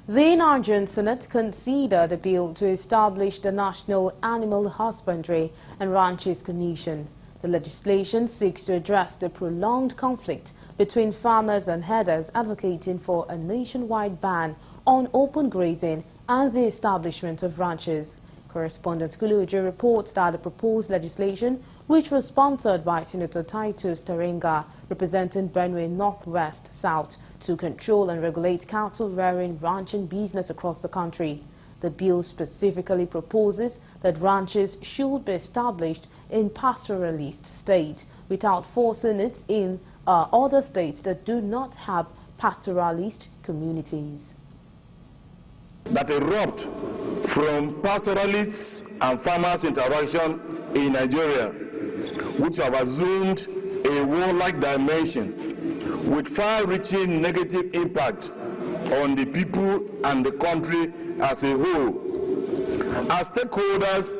The Nigerian Senate considered a bill to establish the National Animal Husbandry and Ranches Commission. The legislation seeks to address the prolonged conflict between farmers and herders advocating for a nationwide ban on open grazing and the establishment of ranches. Correspondent Kuluju reports that the proposed legislation, which was sponsored by Senator Titus Tarenga, representing Benue Northwest South, to control and regulate cattle rearing ranching business across the country. The bill specifically proposes that ranches should be established in pastoralist states without forcing it in other states that do not have pastoralist communities. That erupt from pastoralists and farmers' interaction in Nigeria, which have assumed a warlike dimension with far-reaching negative impact on the people and the country as a whole. As stakeholders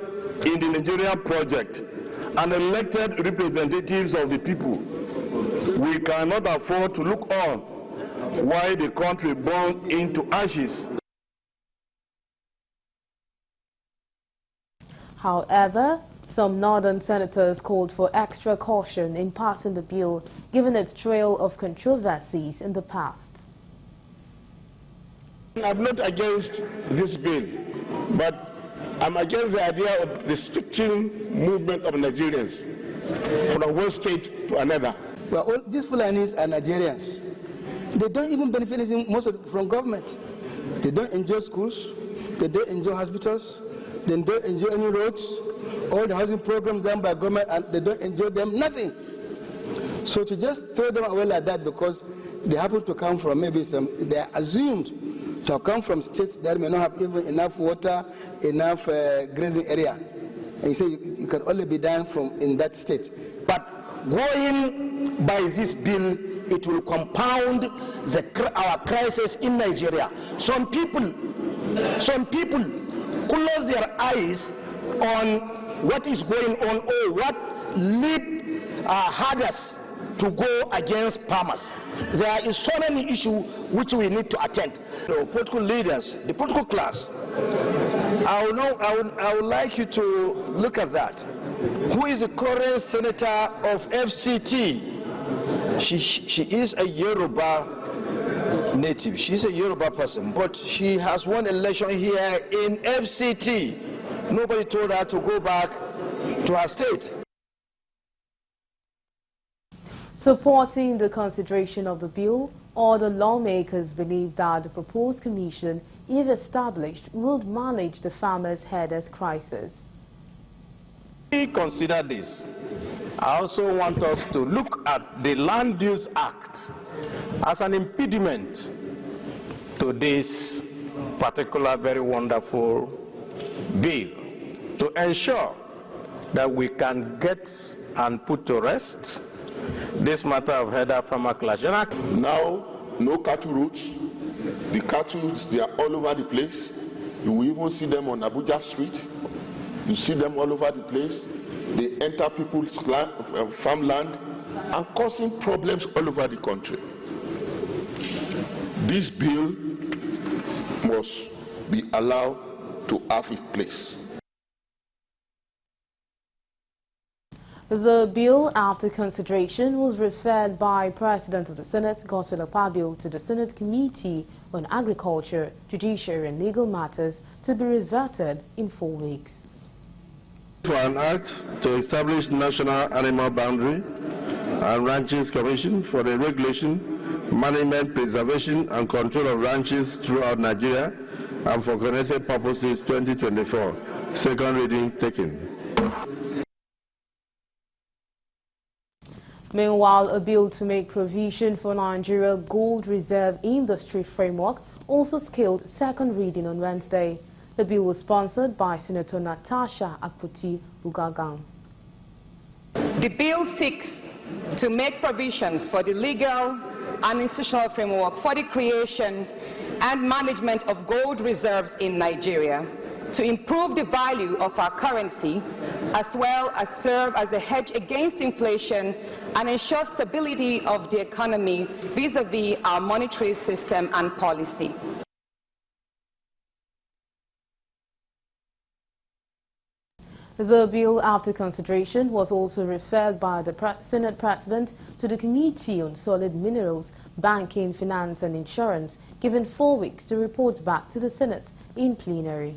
in the Nigerian project and elected representatives of the people, we cannot afford to look on while the country burns into ashes. However, some northern senators called for extra caution in passing the bill, given its trail of controversies in the past. I'm not against this bill, but I'm against the idea of restricting movement of Nigerians from one state to another. Well, all these Fulanis are Nigerians. They don't even benefit from government. They don't enjoy schools. They don't enjoy hospitals. They don't enjoy any roads. All the housing programs done by government, and they don't enjoy them, nothing. So to just throw them away like that because they happen to come from they are assumed to come from states that may not have even enough water, enough grazing area. And you say you can only be done in that state. But going by this bill, it will compound our crisis in Nigeria. Some people close their eyes on what is going on or what lead herders to go against farmers. There is so many issues which we need to attend. So, political leaders, the political class, I would like you to look at that. Who is the current senator of FCT? She is a Yoruba native. She's a Yoruba person, but she has won election here in FCT. Nobody told her to go back to her state. Supporting the consideration of the bill, all the lawmakers believe that the proposed commission, if established, would manage the farmers' crisis. We consider this. I also want us to look at the Land Use Act as an impediment to this particular very wonderful bill, to ensure that we can get and put to rest this matter of herder-farmer clash. Now, no cattle routes. The cattle, they are all over the place. You will even see them on Abuja Street. You see them all over the place. They enter people's land, farmland, and causing problems all over the country. This bill must be allowed to have its place. The bill, after consideration, was referred by President of the Senate, Godswill Akpabio, to the Senate Committee on Agriculture, Judiciary and Legal Matters to be reverted in 4 weeks. For an act to establish National Animal Boundary and Ranches Commission for the regulation, management, preservation and control of ranches throughout Nigeria and for connected purposes 2024. Second reading taken. Meanwhile, a bill to make provision for Nigeria gold reserve industry framework also scaled second reading on Wednesday. The bill was sponsored by Senator Natasha Akpoti-Bugagang. The bill seeks to make provisions for the legal and institutional framework for the creation and management of gold reserves in Nigeria, to improve the value of our currency, as well as serve as a hedge against inflation and ensure stability of the economy vis-à-vis our monetary system and policy. The bill, after consideration, was also referred by the Senate President to the Committee on Solid Minerals, Banking, Finance and Insurance, given 4 weeks to report back to the Senate in plenary.